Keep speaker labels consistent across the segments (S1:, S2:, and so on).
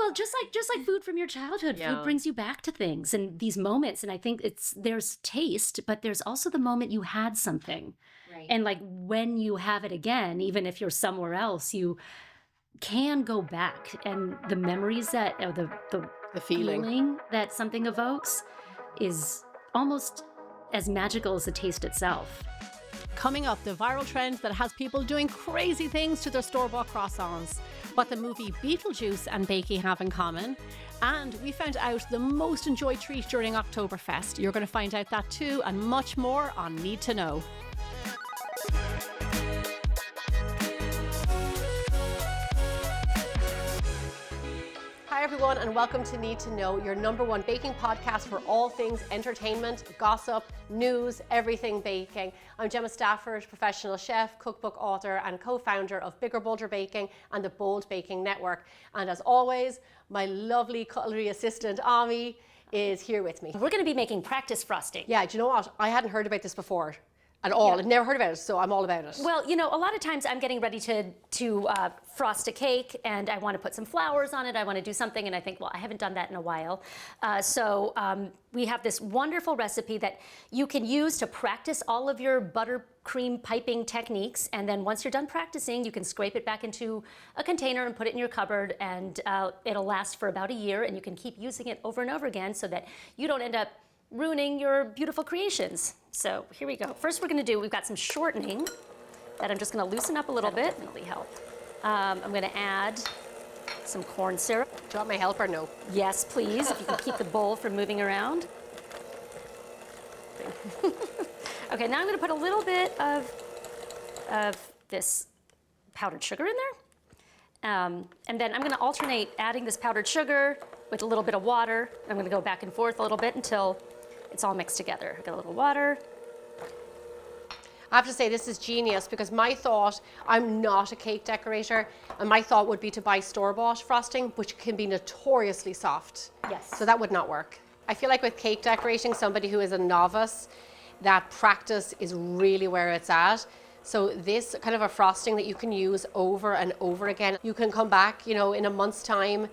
S1: Well, just like food from your childhood, food brings you back to things and these moments. And I think there's taste, but there's also the moment you had something. Right. And like when you have it again, even if you're somewhere else, you can go back, and the memories that, or the feeling that something evokes is almost as magical as the taste itself.
S2: Coming up, the viral trend that has people doing crazy things to their store-bought croissants, what the movie Beetlejuice and baking have in common, and we found out the most enjoyed treat during Oktoberfest. You're going to find out that too, and much more on Knead To Know. Hi everyone, and welcome to Knead To Know, your #1 baking podcast for all things entertainment, gossip, news, everything baking. I'm Gemma Stafford, professional chef, cookbook author, and co-founder of Bigger Bolder Baking and the Bold Baking Network. And as always, my lovely cutlery assistant, Ami, is here with me.
S1: We're going to be making practice frosting.
S2: Yeah, do you know what? I hadn't heard about this before. At all. I'd never heard about it, so I'm all about it.
S1: Well, you know, a lot of times I'm getting ready to frost a cake, and I want to put some flowers on it. I want to do something, and I think, well, I haven't done that in a while. So we have this wonderful recipe that you can use to practice all of your buttercream piping techniques, and then once you're done practicing, you can scrape it back into a container and put it in your cupboard, and it'll last for about a year, and you can keep using it over and over again so that you don't end up ruining your beautiful creations. So here we go. First we've got some shortening that I'm just gonna loosen up a little bit. Definitely help. I'm gonna add some corn syrup.
S2: Do you want my help or no?
S1: Yes, please, if you can keep the bowl from moving around. Okay, now I'm gonna put a little bit of this powdered sugar in there. And then I'm gonna alternate adding this powdered sugar with a little bit of water. I'm gonna go back and forth a little bit until it's all mixed together. Got a little water.
S2: I have to say this is genius because my thought, I'm not a cake decorator, and my thought would be to buy store-bought frosting, which can be notoriously soft.
S1: Yes.
S2: So that would not work. I feel like with cake decorating, somebody who is a novice, that practice is really where it's at. So this kind of a frosting that you can use over and over again. You can come back, you know, in a month's time,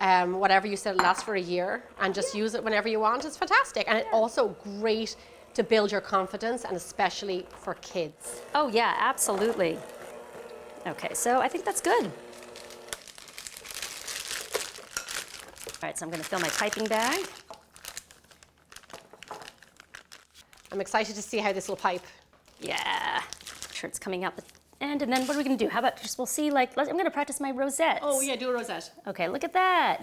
S2: whatever you said, it lasts for a year, and just use it whenever you want. It's fantastic, and it's also great to build your confidence, and especially for kids.
S1: Oh yeah, absolutely. Okay, so I think that's good. All right, so I'm gonna fill my piping bag.
S2: I'm excited to see how this will pipe.
S1: Yeah, make sure it's coming out the end, and then what are we gonna do? How about just, we'll see, like, I'm gonna practice my rosettes.
S2: Oh yeah, do a rosette.
S1: Okay, look at that.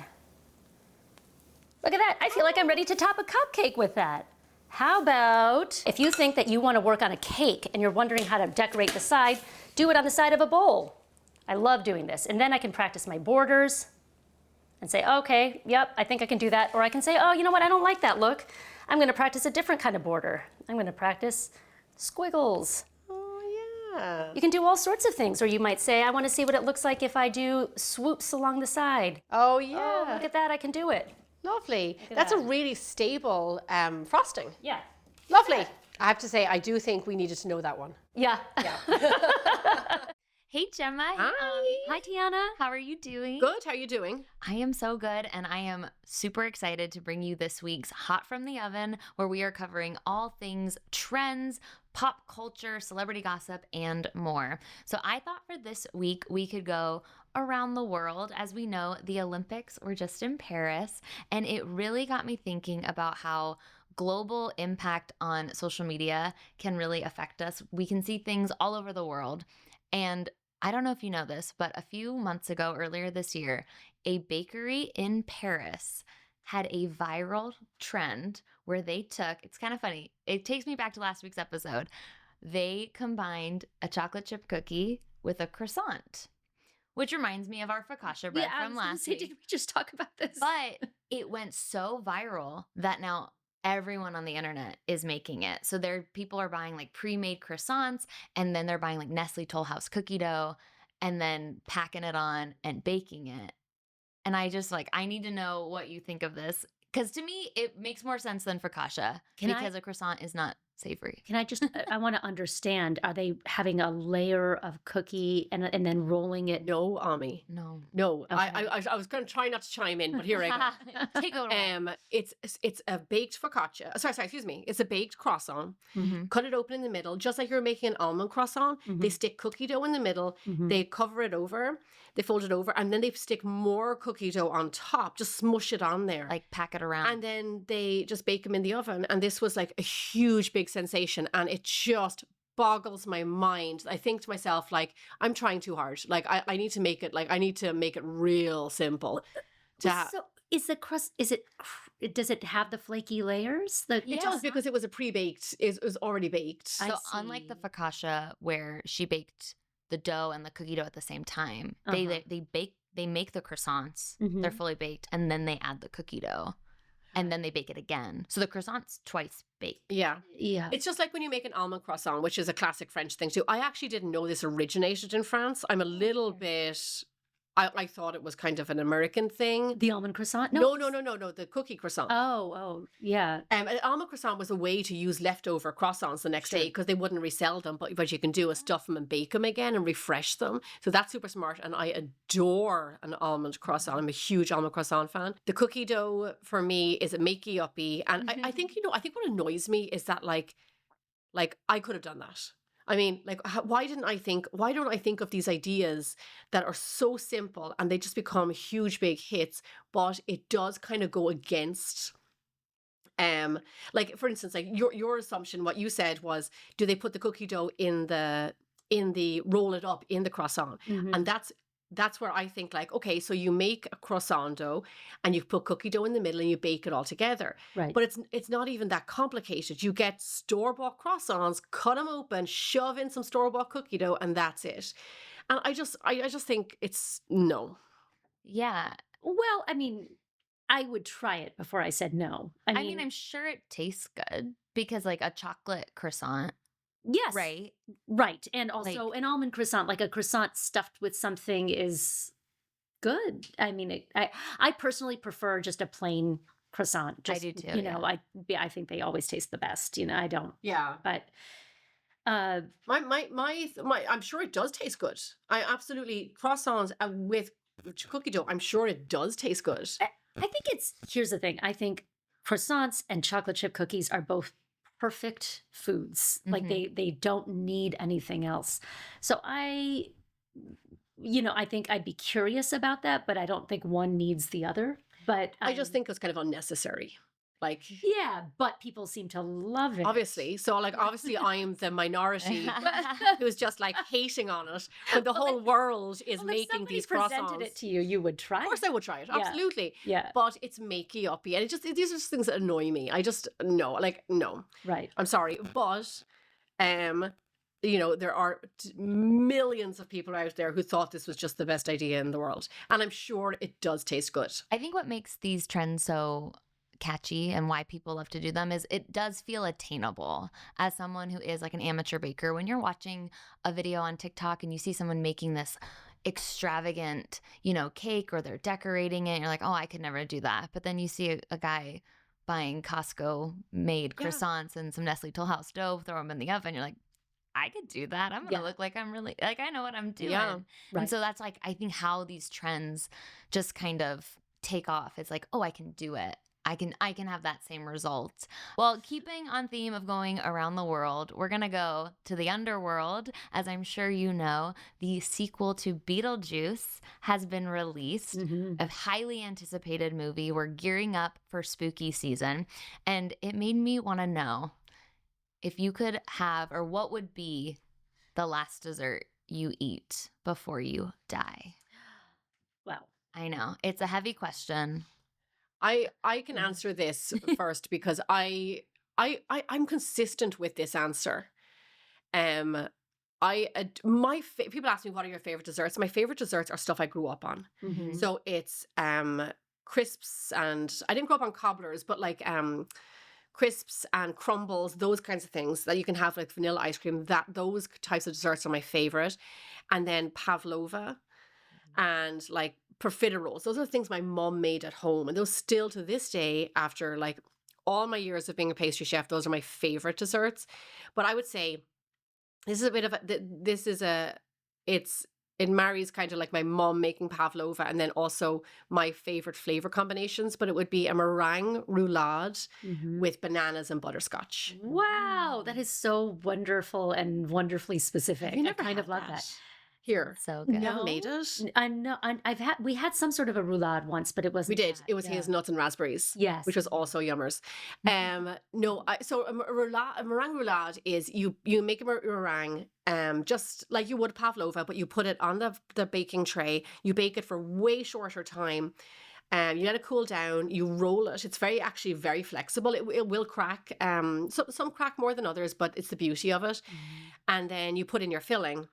S1: Look at that, I feel like I'm ready to top a cupcake with that. How about, if you think that you wanna work on a cake and you're wondering how to decorate the side, do it on the side of a bowl. I love doing this. And then I can practice my borders and say, okay, yep, I think I can do that. Or I can say, oh, you know what, I don't like that look. I'm gonna practice a different kind of border. I'm gonna practice squiggles. You can do all sorts of things, or you might say, I want to see what it looks like if I do swoops along the side.
S2: Oh yeah.
S1: Oh, look at that, I can do it.
S2: Lovely. That's a really stable frosting.
S1: Yeah.
S2: Lovely. Yeah. I have to say, I do think we needed to know that one.
S1: Yeah.
S3: Hey Gemma.
S2: Hi.
S3: Hi Tianna. How are you doing?
S2: Good. How are you doing?
S3: I am so good, and I am super excited to bring you this week's Hot from the Oven, where we are covering all things trends, pop culture, celebrity gossip, and more. So I thought for this week we could go around the world. As we know, the Olympics were just in Paris, and it really got me thinking about how global impact on social media can really affect us. We can see things all over the world. And I don't know if you know this, but a few months ago, earlier this year, a bakery in Paris had a viral trend where they took, it's kind of funny, it takes me back to last week's episode. They combined a chocolate chip cookie with a croissant, which reminds me of our focaccia bread from last week.
S1: Did we just talk about this?
S3: But it went so viral that now everyone on the internet is making it. So people are buying like pre-made croissants, and then they're buying like Nestle Toll House cookie dough and then packing it on and baking it. And I need to know what you think of this. Because to me, it makes more sense than focaccia because a croissant is not savory.
S1: Can I just, I want to understand, are they having a layer of cookie and then rolling it?
S2: No, Ami.
S3: No.
S2: No.
S1: Okay.
S2: I was going to try not to chime in, but here I go.
S3: Take over.
S2: It's a baked focaccia. Sorry, excuse me. It's a baked croissant.
S3: Mm-hmm.
S2: Cut it open in the middle, just like you're making an almond croissant. They stick cookie dough in the middle. They cover it over. They fold it over, and then they stick more cookie dough on top. Just smush it on there.
S3: Like pack it around.
S2: And then they just bake them in the oven. And this was like a huge, big sensation. And it just boggles my mind. I think to myself, like, I'm trying too hard. Like, I need to make it, like, I need to make it real simple.
S1: So is the crust, does it have the flaky layers?
S2: It does, because it was a pre-baked, it was already baked.
S3: So unlike the focaccia where she baked the dough and the cookie dough at the same time, they make the croissants. They're fully baked, and then they add the cookie dough, and then they bake it again. So the croissant's twice baked.
S2: Yeah.
S1: Yeah.
S2: It's just like when you make an almond croissant, which is a classic French thing too. I actually didn't know this originated in France. I'm a little bit... I thought it was kind of an American thing.
S1: The almond croissant?
S2: No, the cookie croissant.
S1: Oh, yeah.
S2: An almond croissant was a way to use leftover croissants the next day, because they wouldn't resell them, but you can do is stuff them and bake them again and refresh them. So that's super smart, and I adore an almond croissant. I'm a huge almond croissant fan. The cookie dough for me is a makey uppy, and I think I think what annoys me is that like I could have done that. I mean, like, why don't I think of these ideas that are so simple and they just become huge, big hits, but it does kind of go against, like, for instance, like your assumption, what you said was, do they put the cookie dough in the roll it up in the croissant? And that's where I think, like, okay, so you make a croissant dough and you put cookie dough in the middle and you bake it all together.
S1: Right.
S2: But it's not even that complicated. You get store-bought croissants, cut them open, shove in some store-bought cookie dough, and that's it. And I just think it's no.
S3: Yeah.
S1: Well, I mean, I would try it before I said no.
S3: I mean, I'm sure it tastes good, because like a chocolate croissant.
S1: Yes.
S3: Right.
S1: And also an almond croissant, like a croissant stuffed with something, is good. I mean, I personally prefer just a plain croissant.
S3: I do too.
S1: You know, I think they always taste the best. You know, I don't.
S2: Yeah.
S1: But
S2: my I'm sure it does taste good. I absolutely, croissants with cookie dough, I'm sure it does taste good.
S1: I think here's the thing. I think croissants and chocolate chip cookies are both perfect foods. Like they don't need anything else. So I think I'd be curious about that, but I don't think one needs the other. But
S2: I just think it's kind of unnecessary. Like,
S1: yeah, but people seem to love it.
S2: Obviously. So, like, obviously I'm the minority who's just like hating on it. But the whole world is making these croissants. If somebody
S1: presented it to you, you would try it.
S2: Of course I would try it. Yeah. Absolutely.
S1: Yeah.
S2: But it's makey uppy. And these are just things that annoy me. I just, no.
S1: Right.
S2: I'm sorry. But, there are millions of people out there who thought this was just the best idea in the world. And I'm sure it does taste good.
S3: I think what makes these trends so catchy and why people love to do them is it does feel attainable. As someone who is like an amateur baker, when you're watching a video on TikTok and you see someone making this extravagant, cake, or they're decorating it, you're like, oh, I could never do that. But then you see a guy buying Costco made croissants and some Nestle Toll House dough, throw them in the oven. You're like, I could do that. I'm going to look like I'm really, like, I know what I'm doing.
S2: Yeah,
S1: right.
S3: And so that's like, I think how these trends just kind of take off. It's like, oh, I can do it. I can have that same result. Well, keeping on theme of going around the world, we're going to go to the underworld. As I'm sure you know, the sequel to Beetlejuice has been released, a highly anticipated movie. We're gearing up for spooky season. And it made me want to know if you could have, or what would be the last dessert you eat before you die?
S1: Well,
S2: I
S3: I know. It's a heavy question.
S2: I can answer this first because I'm consistent with this answer. People ask me, what are your favorite desserts? My favorite desserts are stuff I grew up on.
S1: Mm-hmm.
S2: So it's crisps, and I didn't grow up on cobblers, but like crisps and crumbles, those kinds of things that you can have, like vanilla ice cream. Those types of desserts are my favorite. And then pavlova and like profiteroles. Those are the things my mom made at home, and those still to this day, after like all my years of being a pastry chef, those are my favorite desserts. But I would say this is a bit of it marries kind of like my mom making pavlova and then also my favorite flavor combinations, but it would be a meringue roulade with bananas and butterscotch.
S1: Wow, that is so wonderful and wonderfully specific.
S2: Have you never
S1: I kind of
S2: had
S1: love that.
S2: Here.
S3: So good.
S2: You haven't made it?
S1: I know. We had some sort of a roulade once, but it wasn't.
S2: We did.
S1: that.
S2: It was
S1: Yeah.
S2: hazelnuts and raspberries.
S1: Yes.
S2: Which was also yummers. So a meringue roulade is you make a meringue just like you would pavlova, but you put it on the baking tray. You bake it for way shorter time. You let it cool down. You roll it. It's actually very flexible. It will crack. Some crack more than others, but it's the beauty of it. And then you put in your filling.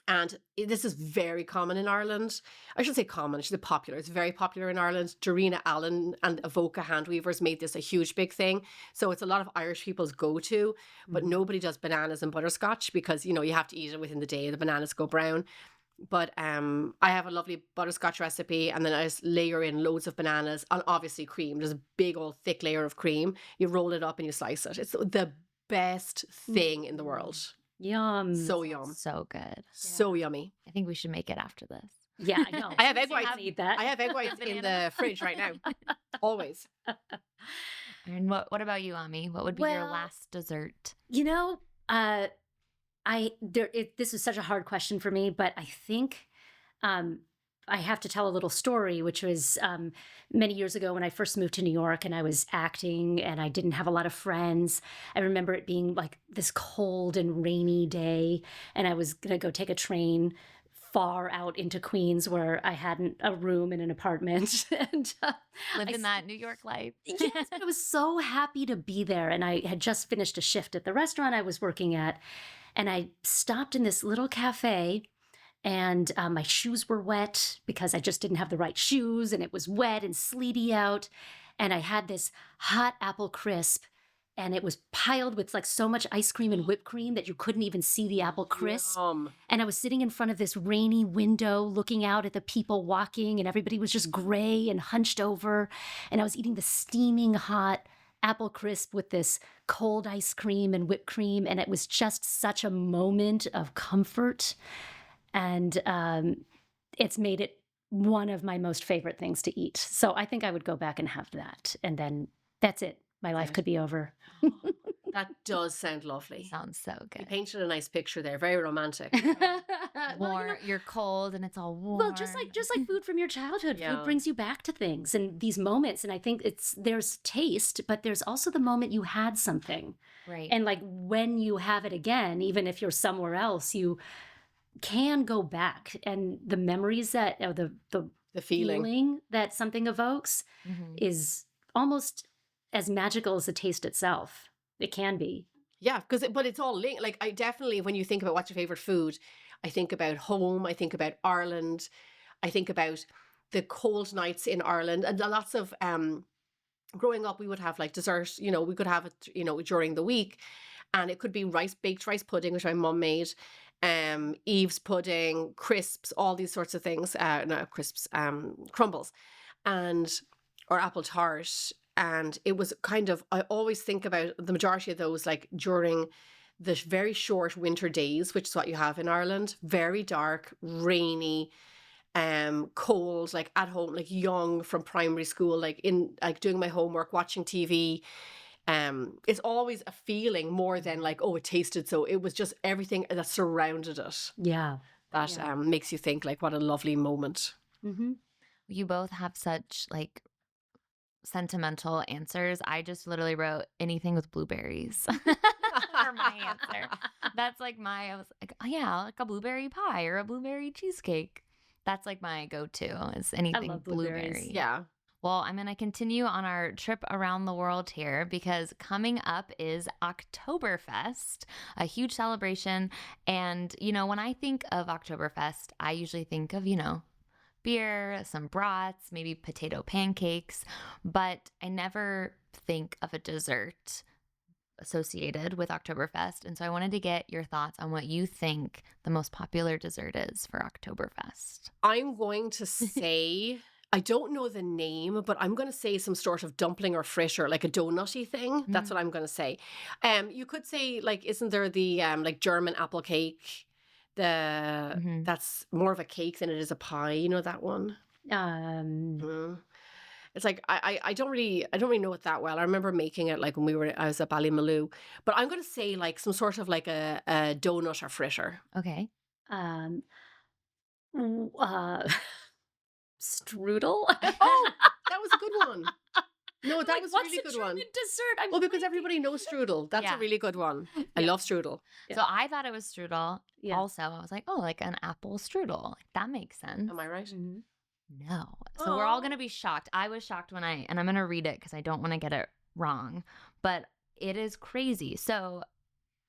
S2: And this is very common in Ireland. I should say common, I should say popular. It's very popular in Ireland. Dorina Allen and Avoca Handweavers made this a huge, big thing. So it's a lot of Irish people's go-to, but nobody does bananas and butterscotch because, you have to eat it within the day. The bananas go brown. But I have a lovely butterscotch recipe, and then I just layer in loads of bananas and obviously cream. There's a big old thick layer of cream. You roll it up and you slice it. It's the best thing in the world.
S1: Yum.
S2: So yum.
S3: So good.
S2: So yummy.
S3: I think we should make it after this.
S1: Yeah, I know.
S2: I have egg
S1: I
S2: whites.
S1: need that.
S2: I have egg whites in the fridge right now. Always.
S3: And what about you, Ami? What would be your
S1: Well,
S3: last dessert?
S1: This is such a hard question for me, but I think I have to tell a little story, which was many years ago when I first moved to New York and I was acting and I didn't have a lot of friends. I remember it being like this cold and rainy day, and I was going to go take a train far out into Queens where I hadn't a room in an apartment. And
S3: Living that New York life.
S1: yes, but I was so happy to be there. And I had just finished a shift at the restaurant I was working at. And I stopped in this little cafe, and my shoes were wet because I just didn't have the right shoes, and it was wet and sleety out. And I had this hot apple crisp, and it was piled with like so much ice cream and whipped cream that you couldn't even see the apple crisp.
S2: Yum.
S1: And I was sitting in front of this rainy window looking out at the people walking, and everybody was just gray and hunched over. And I was eating the steaming hot apple crisp with this cold ice cream and whipped cream. And it was just such a moment of comfort. And it's made it one of my most favorite things to eat. So I think I would go back and have that. And then that's it. My life could be over.
S2: That does sound lovely.
S3: Sounds so
S2: You
S3: good.
S2: painted a nice picture there. Very romantic.
S3: Warm, you're cold and it's all warm.
S1: Well, just like food from your childhood,
S2: Yeah.
S1: food brings you back to things and these moments. And I think there's taste, but there's also the moment you had something.
S3: right.
S1: And like when you have it again, even if you're somewhere else, you can go back, and the memories that or the
S2: The feeling.
S1: that something evokes
S3: Mhm.
S1: is almost as magical as the taste itself. It can be.
S2: Yeah, but it's all linked. Like I definitely, when you think about what's your favorite food, I think about home. I think about Ireland. I think about the cold nights in Ireland, and lots of growing up, we would have like dessert. We could have it, during the week, and it could be baked rice pudding, which my mum made. Eve's pudding, crisps, all these sorts of things. Not crisps, crumbles, or apple tart. And it was I always think about the majority of those like during the very short winter days, which is what you have in Ireland. Very dark, rainy, cold, like at home, like young from primary school, like doing my homework, watching TV. It's always a feeling more than like, oh, it tasted so. It was just everything that surrounded it
S1: Yeah.
S2: that makes you think like, what a lovely moment.
S1: Mm-hmm.
S3: You both have such like sentimental answers. I just literally wrote anything with blueberries for my answer. That's like I was like, oh yeah, like a blueberry pie or a blueberry cheesecake. That's like my go-to is anything
S1: love blueberries.
S3: blueberry.
S2: Yeah.
S3: Well, I'm going to continue on our trip around the world here because coming up is Oktoberfest, a huge celebration. And, when I think of Oktoberfest, I usually think of, beer, some brats, maybe potato pancakes, but I never think of a dessert associated with Oktoberfest. And so I wanted to get your thoughts on what you think the most popular dessert is for Oktoberfest.
S2: I'm going to say I don't know the name, but I'm going to say some sort of dumpling or fritter, like a donutty thing. That's what I'm going to say. You could say, like, isn't there the like German apple cake? That's more of a cake than it is a pie. You know that one? It's like I don't really know it that well. I remember making it like when I was at Ballymaloo, but I'm going to say like some sort of like a donut or fritter.
S3: Okay.
S1: Strudel.
S2: Oh, that was a good one. No, that
S1: Like,
S2: was a
S1: what's
S2: really good
S1: German
S2: one.
S1: dessert?
S2: Well, because everybody knows strudel. That's a really good one. I love strudel.
S3: So I thought it was strudel.
S1: Yeah.
S3: Also, I was like, oh, like an apple strudel. Like, that makes sense.
S2: Am I right?
S3: No. So we're all going to be shocked. I was shocked and I'm going to read it because I don't want to get it wrong. But it is crazy. So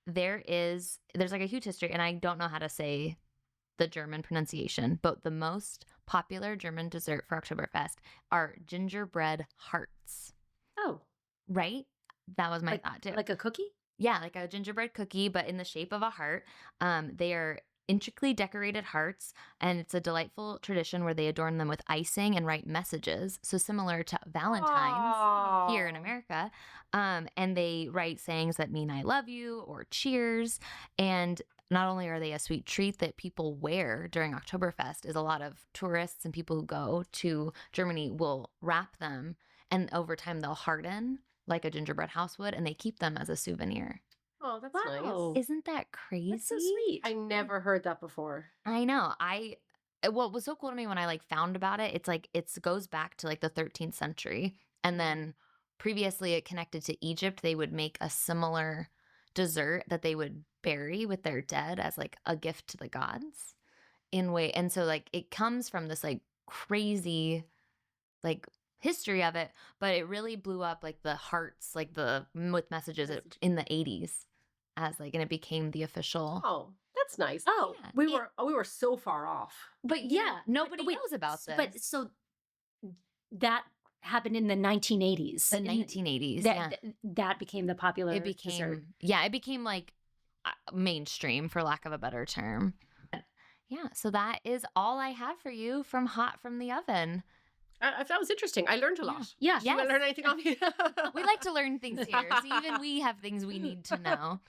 S3: there's like a huge history, and I don't know how to say the German pronunciation, but the most popular German dessert for Oktoberfest are gingerbread hearts.
S1: Oh.
S3: Right? That was my thought too.
S1: Like a cookie?
S3: Yeah, like a gingerbread cookie, but in the shape of a heart. They are intricately decorated hearts, and it's a delightful tradition where they adorn them with icing and write messages. So similar to Valentine's here in America. And they write sayings that mean I love you or cheers. And not only are they a sweet treat that people wear during Oktoberfest, is a lot of tourists and people who go to Germany will wrap them, and over time they'll harden like a gingerbread house would, and they keep them as a souvenir.
S2: Oh, that's
S1: Wow.
S2: nice.
S3: Isn't that crazy?
S1: That's so sweet.
S2: I never heard that before.
S3: I know. What was so cool to me when I like found about it, it's like it goes back to like the 13th century, and then previously it connected to Egypt. They would make a similar dessert that they would bury with their dead as like a gift to the gods and so like it comes from this like crazy like history of it, but it really blew up like the hearts, like with messages in the 80s as like, and it became the official.
S2: Oh, that's nice.
S1: Oh,
S3: Yeah.
S2: We were so far off.
S1: but yeah,
S3: Nobody knows about this.
S1: But so that happened in the 1980s.
S3: The 1980s,
S1: That became the popular
S3: it became
S1: dessert.
S3: it became like mainstream, for lack of a better term. Yeah, so that is all I have for you from Hot from the Oven.
S2: That was interesting. I learned a lot.
S1: Yeah.
S2: Did you learn anything on me?
S3: We like to learn things here, so even we have things we need to know.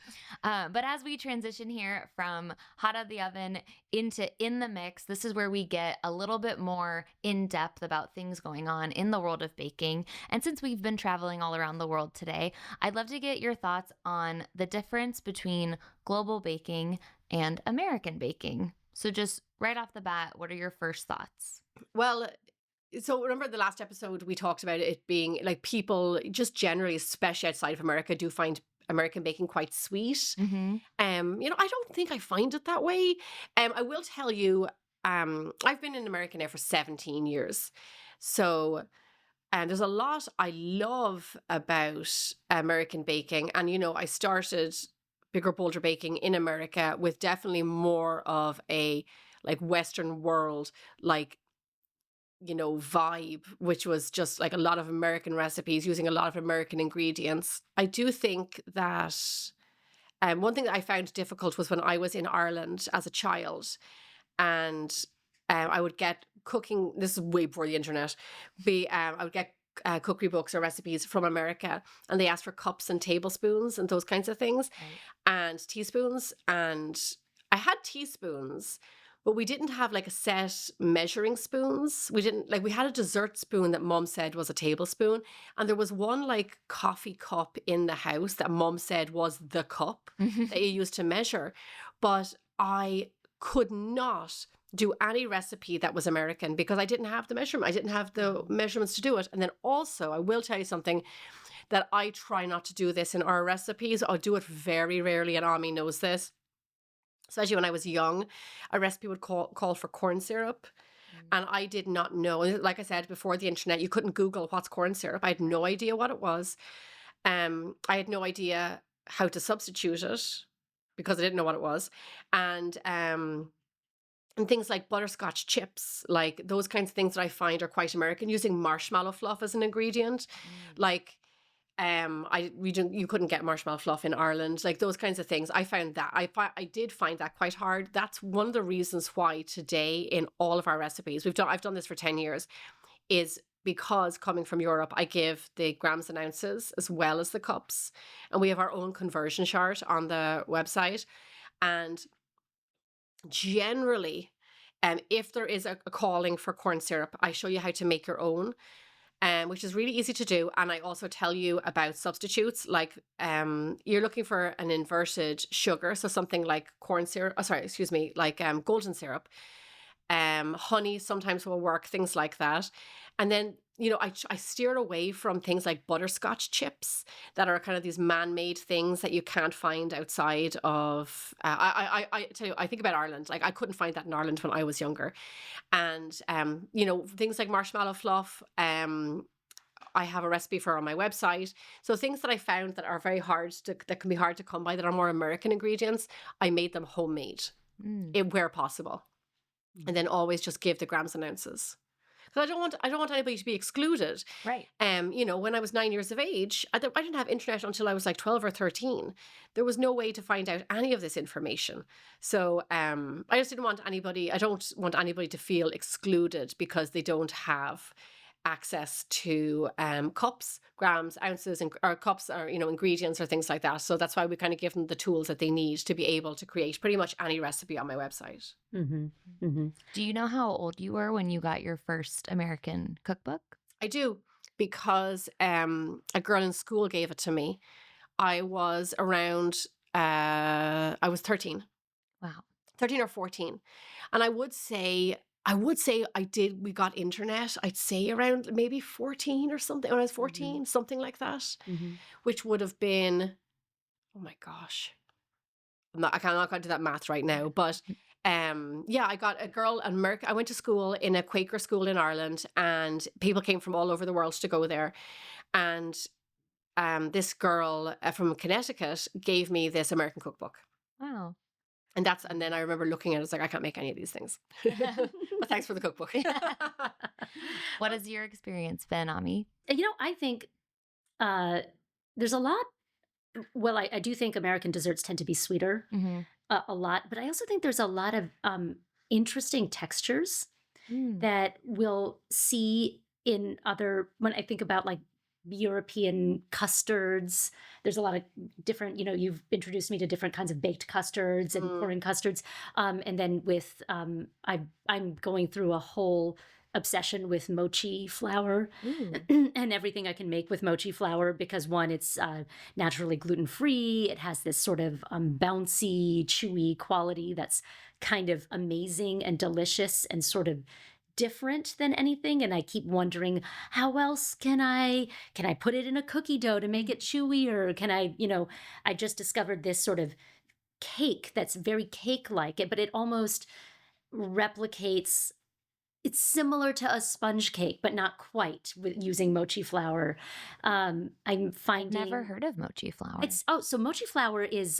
S3: But as we transition here from Hot of the Oven into In the Mix, this is where we get a little bit more in depth about things going on in the world of baking. And since we've been traveling all around the world today, I'd love to get your thoughts on the difference between global baking and American baking. So just right off the bat, what are your first thoughts?
S2: Well, so remember the last episode we talked about it being like people just generally, especially outside of America, do find American baking quite sweet.
S3: Mm-hmm.
S2: I don't think I find it that way. I will tell you, I've been in America now for 17 years. So there's a lot I love about American baking. And, I started Bigger Bolder Baking in America with definitely more of a like Western world, like, vibe, which was just like a lot of American recipes using a lot of American ingredients. I do think that one thing that I found difficult was when I was in Ireland as a child, and I would get cooking, this is way before the internet, I would get cookery books or recipes from America, and they asked for cups and tablespoons and those kinds of things, and teaspoons, and I had teaspoons, but we didn't have like a set measuring spoons. We had a dessert spoon that Mom said was a tablespoon. And there was one like coffee cup in the house that Mom said was the cup that you used to measure. But I could not do any recipe that was American because I didn't have the measurement. I didn't have the measurements to do it. And then also, I will tell you something that I try not to do this in our recipes. I'll do it very rarely, and Ami knows this. Especially when I was young, a recipe would call for corn syrup. And I did not know. Like I said, before the internet, you couldn't Google what's corn syrup. I had no idea what it was. I had no idea how to substitute it because I didn't know what it was. And things like butterscotch chips, like those kinds of things that I find are quite American, using marshmallow fluff as an ingredient. Like, you couldn't get marshmallow fluff in Ireland, like those kinds of things. I found that I did find that quite hard. That's one of the reasons why today in all of our recipes, I've done this for 10 years. is because coming from Europe, I give the grams and ounces as well as the cups. And we have our own conversion chart on the website. And generally, if there is a calling for corn syrup, I show you how to make your own, which is really easy to do. And I also tell you about substitutes, like you're looking for an inverted sugar, so something like corn syrup, like golden syrup. Honey sometimes will work, things like that. And then, I steer away from things like butterscotch chips that are kind of these man-made things that you can't find outside of, I tell you, I think about Ireland. Like, I couldn't find that in Ireland when I was younger. And, things like marshmallow fluff, I have a recipe for on my website. So things that I found that are that can be hard to come by, that are more American ingredients, I made them homemade where possible. And then always just give the grams and ounces. Because I don't want anybody to be excluded.
S3: Right.
S2: When I was 9 years of age, I didn't have internet until I was like 12 or 13. There was no way to find out any of this information. So I just didn't want anybody, I don't want anybody to feel excluded because they don't have access to cups, grams, ounces, or cups, or ingredients or things like that. So that's why we kind of give them the tools that they need to be able to create pretty much any recipe on my website.
S1: Mm-hmm. Mm-hmm.
S3: Do you know how old you were when you got your first American cookbook?
S2: I do, because a girl in school gave it to me. I was around, I was 13.
S3: Wow.
S2: 13 or 14. And I would say we got internet, I'd say around maybe 14 or something, when I was 14, something like that, which would have been, oh my gosh, I cannot do that math right now, but I got a girl and Merck. I went to school in a Quaker school in Ireland, and people came from all over the world to go there. And this girl from Connecticut gave me this American cookbook.
S3: Wow.
S2: And then I remember looking at it, it's like, I can't make any of these things. But thanks for the cookbook.
S3: What has your experience been, Ami?
S1: I think there's a lot. Well, I do think American desserts tend to be sweeter a lot, but I also think there's a lot of interesting textures that we'll see in other, when I think about like European custards. There's a lot of different, you've introduced me to different kinds of baked custards and foreign custards. And then with, I'm going through a whole obsession with mochi flour and everything I can make with mochi flour, because one, it's naturally gluten-free. It has this sort of bouncy, chewy quality that's kind of amazing and delicious and sort of different than anything. And I keep wondering, how else can I put it in a cookie dough to make it chewy? Or can I just discovered this sort of cake that's very cake-like, but it almost replicates, it's similar to a sponge cake, but not quite, with using mochi flour. I'm finding...
S3: Never heard of mochi flour.
S1: So mochi flour is,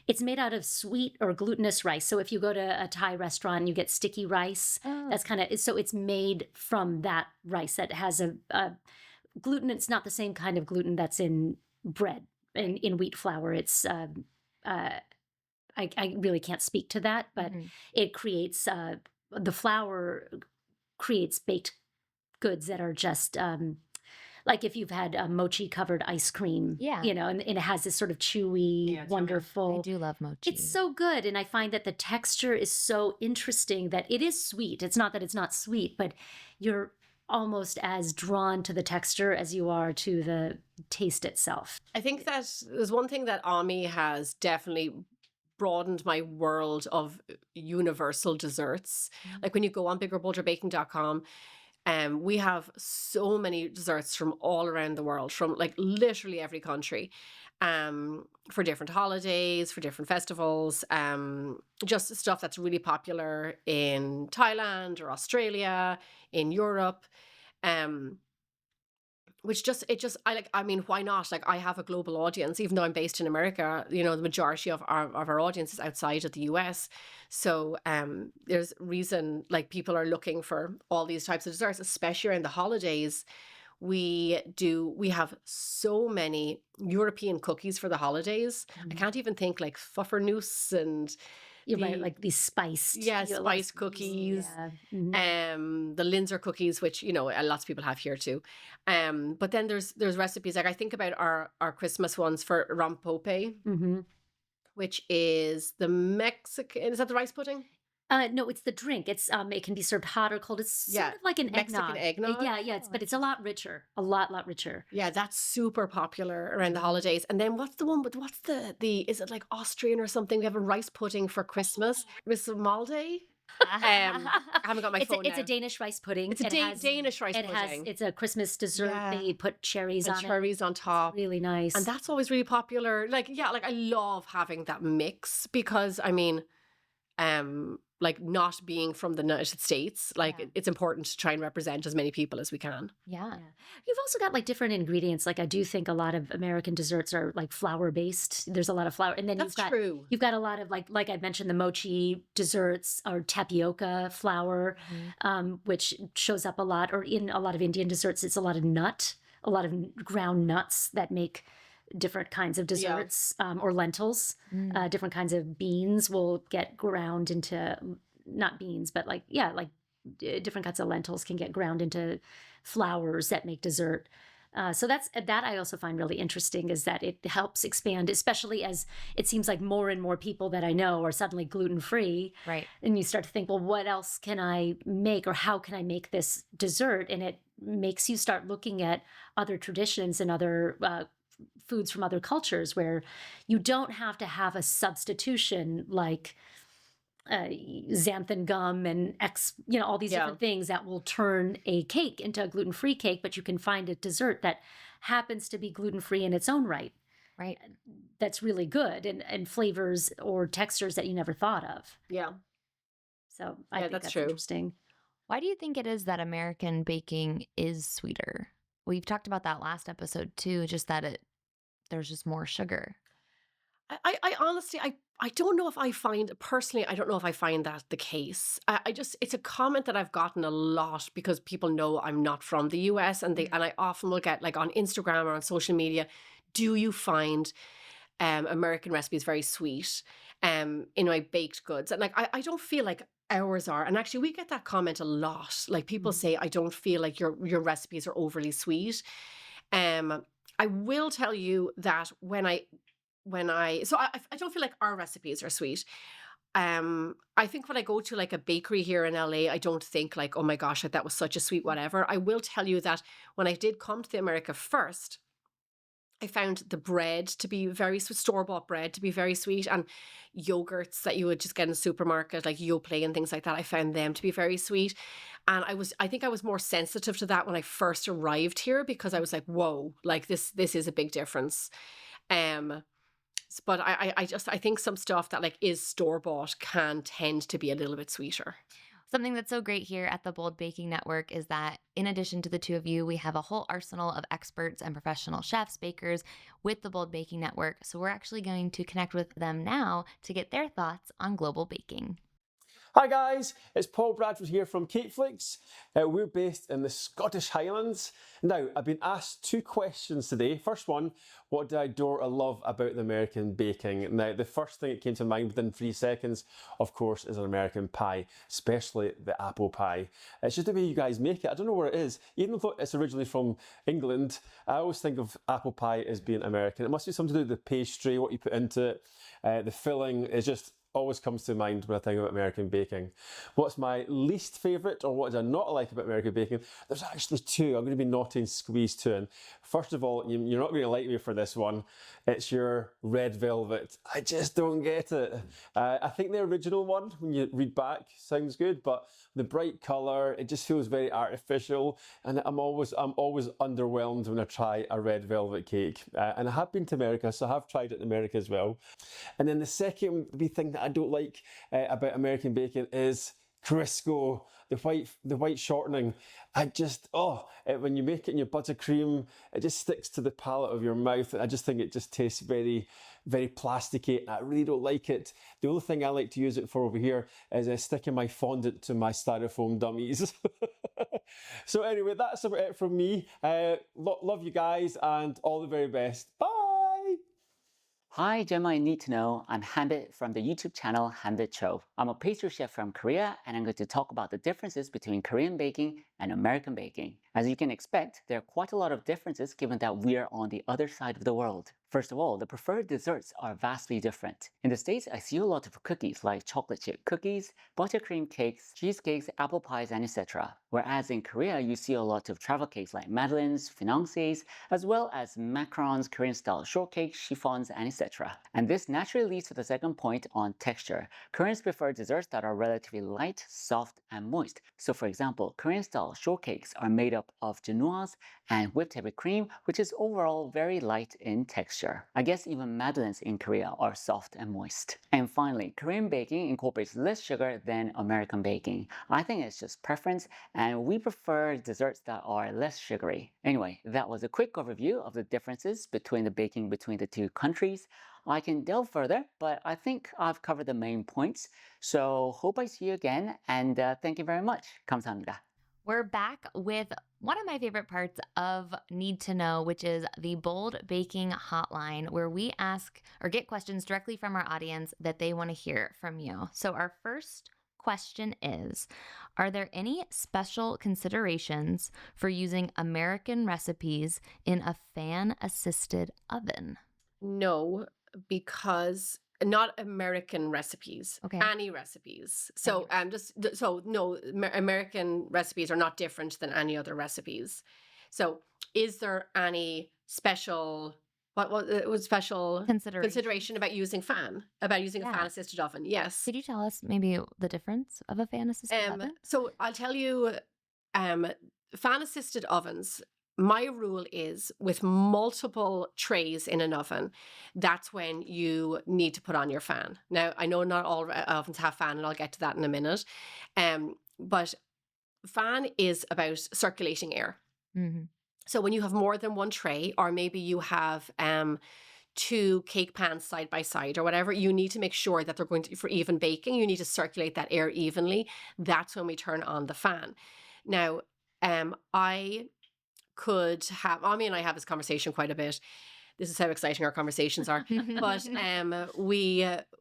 S1: it's made out of sweet or glutinous rice. So if you go to a Thai restaurant and you get sticky rice, that's kind of, so it's made from that rice that has a gluten. It's not the same kind of gluten that's in bread, in wheat flour. It's, I really can't speak to that, but it creates... the flour creates baked goods that are just like if you've had mochi covered ice cream, and it has this sort of chewy, wonderful.
S3: I do love mochi.
S1: It's so good. And I find that the texture is so interesting that it is sweet. It's not that it's not sweet, but you're almost as drawn to the texture as you are to the taste itself.
S2: I think that there's one thing that Ami has definitely broadened my world of universal desserts. Like when you go on biggerbolderbaking.com, we have so many desserts from all around the world, from like literally every country, for different holidays, for different festivals, just stuff that's really popular in Thailand or Australia, in Europe. Why not? Like, I have a global audience, even though I'm based in America. The majority of our audience is outside of the US. So there's reason, like, people are looking for all these types of desserts, especially around the holidays. We have so many European cookies for the holidays. I can't even think, like, pfeffernusse and
S1: You're right, like these spiced.
S2: Yeah,
S1: you know, a lot of
S2: spice cookies.
S1: Yeah. Mhm.
S2: The Linzer cookies, which lots of people have here too. But then there's recipes like I think about our Christmas ones for rompope,
S1: Mhm.
S2: which is the Mexican. Is that the rice pudding?
S1: No, it's the drink. It's it can be served hot or cold. It's sort
S2: Yeah,
S1: of like an
S2: Mexican eggnog.
S1: Yeah, but it's a lot richer. A lot richer.
S2: Yeah, that's super popular around the holidays. And then what's the is it like Austrian or something? We have a rice pudding for Christmas. With some Malde. I haven't got my phone
S1: It's
S2: now.
S1: a Danish rice pudding.
S2: It's a Danish rice pudding.
S1: It's a Christmas dessert.
S2: Yeah.
S1: They put cherries
S2: And
S1: on
S2: cherries on top.
S1: it. Really nice.
S2: And that's always really popular. Like I love having that mix because I mean, like not being from the United States, like it's important to try and represent as many people as we can.
S3: Yeah.
S1: You've also got like different ingredients. Like I do think a lot of American desserts are like flour based. There's a lot of flour, and then
S2: That's true.
S1: You've got a lot of like I mentioned, the mochi desserts or tapioca flour, which shows up a lot, or in a lot of Indian desserts, it's a lot of ground nuts that make different kinds of desserts, or lentils. Different kinds of beans will get ground into, not beans, but different kinds of lentils can get ground into flours that make dessert. So that I also find really interesting, is that it helps expand, especially as it seems like more and more people that I know are suddenly gluten-free.
S3: Right.
S1: And you start to think, well, what else can I make, or how can I make this dessert? And it makes you start looking at other traditions and other foods from other cultures, where you don't have to have a substitution like xanthan gum and all these different things that will turn a cake into a gluten-free cake, but you can find a dessert that happens to be gluten-free in its own right.
S3: Right.
S1: That's really good, and flavors or textures that you never thought of.
S2: Yeah.
S1: So I think that's
S2: true.
S1: interesting.
S3: Why do you think it is that American baking is sweeter? We've talked about that last episode too, just that there's just more sugar.
S2: I honestly, I don't know if I find, personally, I don't know if I find that the case. It's a comment that I've gotten a lot because people know I'm not from the US, and I often will get like on Instagram or on social media, do you find American recipes very sweet in my baked goods? And like, I don't feel like ours are. And actually we get that comment a lot. Like people say, I don't feel like your recipes are overly sweet. I will tell you that when I don't feel like our recipes are sweet. I think when I go to like a bakery here in LA, I don't think like, oh my gosh, like that was such a sweet whatever. I will tell you that when I did come to America first, I found the bread to be very store-bought bread to be very sweet, and yogurts that you would just get in the supermarket, like Yoplait and things like that, I found them to be very sweet. And I think I was more sensitive to that when I first arrived here, because I was like, whoa, like this is a big difference. But I think some stuff that like is store-bought can tend to be a little bit sweeter.
S3: Something that's so great here at the Bold Baking Network is that in addition to the two of you, we have a whole arsenal of experts and professional chefs, bakers with the Bold Baking Network. So we're actually going to connect with them now to get their thoughts on global baking.
S4: Hi guys, it's Paul Bradford here from Cakeflix. We're based in the Scottish Highlands. Now, I've been asked two questions today. First one, what do I adore or love about the American baking? Now, the first thing that came to mind within 3 seconds, of course, is an American pie, especially the apple pie. It's just the way you guys make it. I don't know where it is. Even though it's originally from England, I always think of apple pie as being American. It must be something to do with the pastry, what you put into it. The filling is just always comes to mind when I think about American baking. What's my least favourite, or what do I not like about American baking? There's actually two. I'm going to be naughty and squeeze two in. First of all, you're not going to like me for this one. It's your red velvet. I just don't get it. I think the original one, when you read back, sounds good, but the bright colour, it just feels very artificial, and I'm always underwhelmed when I try a red velvet cake. And I have been to America, so I have tried it in America as well. And then the second wee thing that I don't like about American baking is Crisco, the white shortening. When you make it in your buttercream, it just sticks to the palate of your mouth. I just think it just tastes very, very plasticky. I really don't like it. The only thing I like to use it for over here is sticking my fondant to my styrofoam dummies. So anyway, that's about it from me. Love you guys, and all the very best. Bye!
S5: Hi, Gemma and Need to Know. I'm Hanbit from the YouTube channel Hanbit Cho. I'm a pastry chef from Korea, and I'm going to talk about the differences between Korean baking and American baking. As you can expect, there are quite a lot of differences given that we are on the other side of the world. First of all, the preferred desserts are vastly different. In the States, I see a lot of cookies like chocolate chip cookies, buttercream cakes, cheesecakes, apple pies, and etc. Whereas in Korea, you see a lot of travel cakes like madeleines, financiers, as well as macarons, Korean-style shortcakes, chiffons, and etc. And this naturally leads to the second point on texture. Koreans prefer desserts that are relatively light, soft, and moist. So for example, Korean-style shortcakes are made up of genoise and whipped heavy cream, which is overall very light in texture. I guess even madeleines in Korea are soft and moist. And finally, Korean baking incorporates less sugar than American baking. I think it's just preference, and we prefer desserts that are less sugary. Anyway, that was a quick overview of the differences between the baking between the two countries. I can delve further, but I think I've covered the main points. So hope I see you again, and thank you very much. 감사합니다.
S3: We're back with one of my favorite parts of Need to Know, which is the Bold Baking Hotline, where we ask or get questions directly from our audience that they want to hear from you. So our first question is, are there any special considerations for using American recipes in a fan-assisted oven?
S2: No, because not American recipes,
S3: Okay.
S2: any recipes. So no, American recipes are not different than any other recipes. So is there any special what was special consideration about using a fan assisted oven? Yes.
S3: Could you tell us maybe the difference of a fan-assisted oven?
S2: So I'll tell you, fan assisted ovens. My rule is with multiple trays in an oven, that's when you need to put on your fan. Now, I know not all ovens have fan, and I'll get to that in a minute. But fan is about circulating air.
S3: Mm-hmm.
S2: So when you have more than one tray, or maybe you have two cake pans side by side or whatever, you need to make sure that they're going to, for even baking, you need to circulate that air evenly. That's when we turn on the fan. Now, Ami and I have this conversation quite a bit. This is how exciting our conversations are. But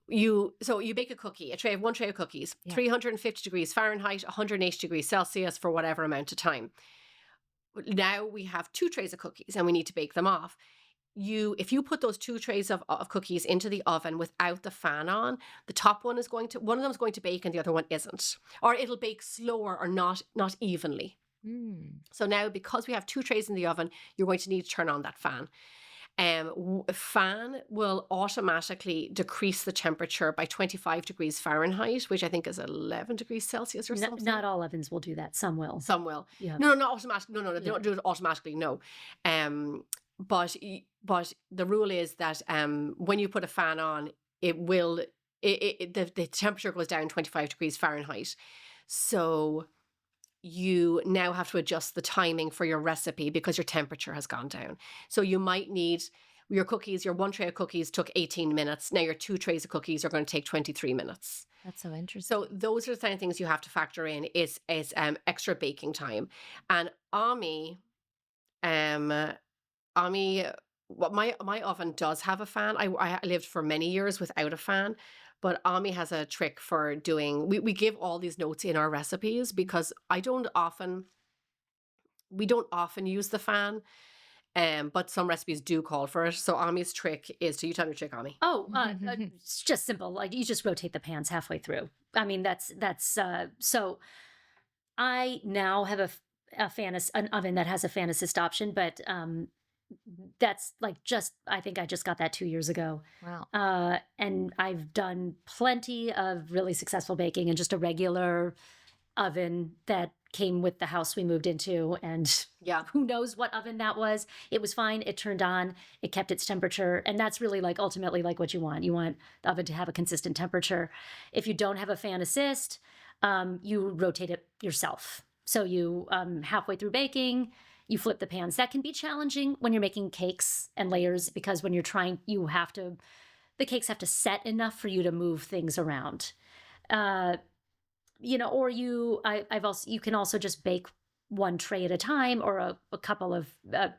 S2: you bake a cookie, one tray of cookies, 350 degrees Fahrenheit, 180 degrees Celsius for whatever amount of time. Now we have two trays of cookies and we need to bake them off. If you put those two trays of cookies into the oven without the fan on, the top one is one of them is going to bake and the other one isn't, or it'll bake slower or not evenly. So now, because we have two trays in the oven, you're going to need to turn on that fan. A fan will automatically decrease the temperature by 25 degrees Fahrenheit, which I think is 11 degrees Celsius or something.
S1: Not all ovens will do that. Some will.
S2: Some will.
S1: Yeah.
S2: No, not automatically. No, they don't do it automatically. No. But the rule is that when you put a fan on, the temperature goes down 25 degrees Fahrenheit. So you now have to adjust the timing for your recipe because your temperature has gone down. So you might need your cookies, your one tray of cookies took 18 minutes. Now your two trays of cookies are going to take 23 minutes.
S3: That's so interesting.
S2: So those are the kind of things you have to factor in is extra baking time. And my oven does have a fan. I lived for many years without a fan. But Ami has a trick for doing, we give all these notes in our recipes because we don't often use the fan, but some recipes do call for it. So Ami's trick is, you tell me your trick, Ami.
S1: It's just simple. Like you just rotate the pans halfway through. I mean, that's so I now have an oven that has a fan assist option, but that's like I think I just got that 2 years ago.
S3: Wow.
S1: And I've done plenty of really successful baking in just a regular oven that came with the house we moved into. And who knows what oven that was. It was fine. It turned on. It kept its temperature. And that's really like ultimately like what you want. You want the oven to have a consistent temperature. If you don't have a fan assist, you rotate it yourself. So you halfway through baking, you flip the pans. That can be challenging when you're making cakes and layers because when you're trying, the cakes have to set enough for you to move things around. Or you can also just bake one tray at a time, or a couple of,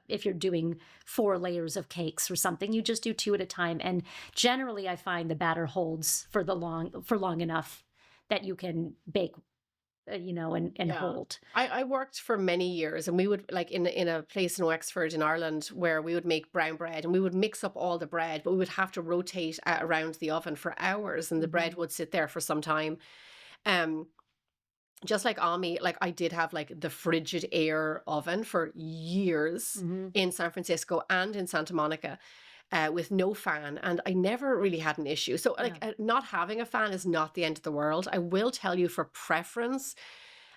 S1: if you're doing 4 layers of cakes or something, you just do 2 at a time. And generally I find the batter holds for long enough that you can bake, and hold.
S2: I worked for many years, and we would, like, in a place in Wexford in Ireland, where we would make brown bread, and we would mix up all the bread, but we would have to rotate around the oven for hours, and the bread would sit there for some time. Just like Ami, like, I did have like the frigid air oven for years in San Francisco and in Santa Monica. With no fan, and I never really had an issue. So not having a fan is not the end of the world. I will tell you, for preference,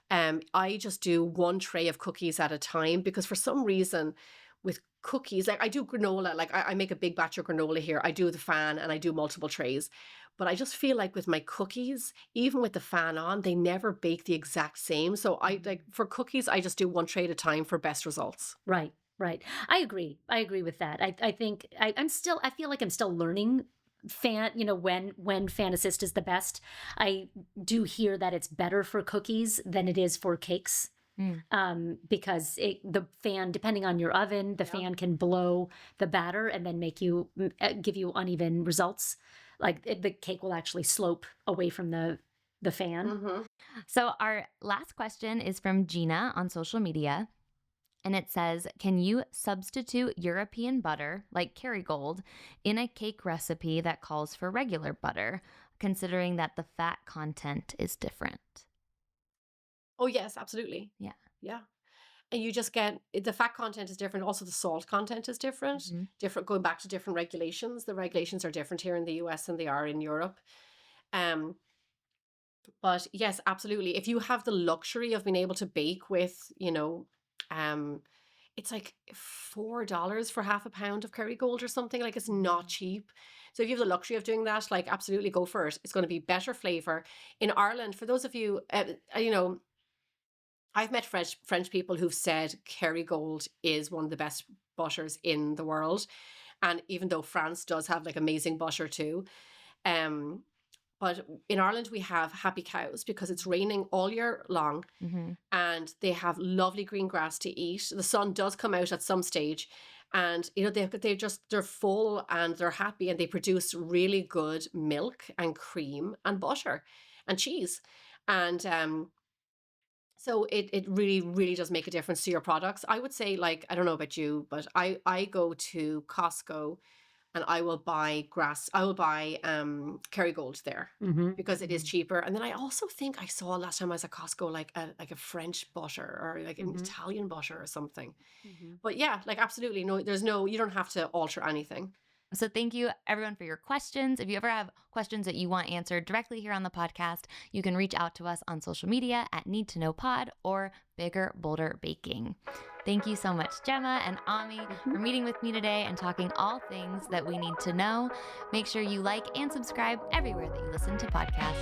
S2: I just do 1 tray of cookies at a time, because for some reason with cookies, like I do granola, like I make a big batch of granola here. I do the fan and I do multiple trays. But I just feel like with my cookies, even with the fan on, they never bake the exact same. So for cookies, I just do 1 tray at a time for best results.
S1: Right. Right. I agree with that. I think I feel like I'm still learning when fan assist is the best. I do hear that it's better for cookies than it is for cakes. Because the fan, depending on your oven, the fan can blow the batter and then give you uneven results. Like the cake will actually slope away from the fan.
S3: So our last question is from Gina on social media. And it says, can you substitute European butter, like Kerrygold, in a cake recipe that calls for regular butter, considering that the fat content is different?
S2: Oh, yes, absolutely.
S3: Yeah.
S2: Yeah. And you just get, the fat content is different. Also, the salt content is different. Different, going back to different regulations. The regulations are different here in the US than they are in Europe. But yes, absolutely. If you have the luxury of being able to bake with, it's like $4 for half a pound of Kerrygold or something. Like, it's not cheap. So if you have the luxury of doing that, like, absolutely go for it. It's going to be better flavor. In Ireland, for those of you, I've met French people who've said Kerrygold is one of the best butters in the world. And even though France does have like amazing butter too, but in Ireland, we have happy cows because it's raining all year long, and they have lovely green grass to eat. The sun does come out at some stage, and they're full and they're happy, and they produce really good milk and cream and butter and cheese. And so it really, really does make a difference to your products. I would say, like, I don't know about you, but I go to Costco and I will buy Kerrygold there because it is cheaper. And then I also think I saw last time I was at Costco like a French butter or like an Italian butter or something. But yeah, like, absolutely no, you don't have to alter anything.
S3: So thank you, everyone, for your questions. If you ever have questions that you want answered directly here on the podcast, you can reach out to us on social media at Need to Know Pod or Bigger Bolder Baking. Thank you so much, Gemma and Ami, for meeting with me today and talking all things that we need to know. Make sure you like and subscribe everywhere that you listen to podcasts.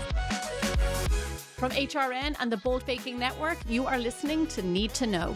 S6: From HRN and the Bold Baking Network, you are listening to Need to Know.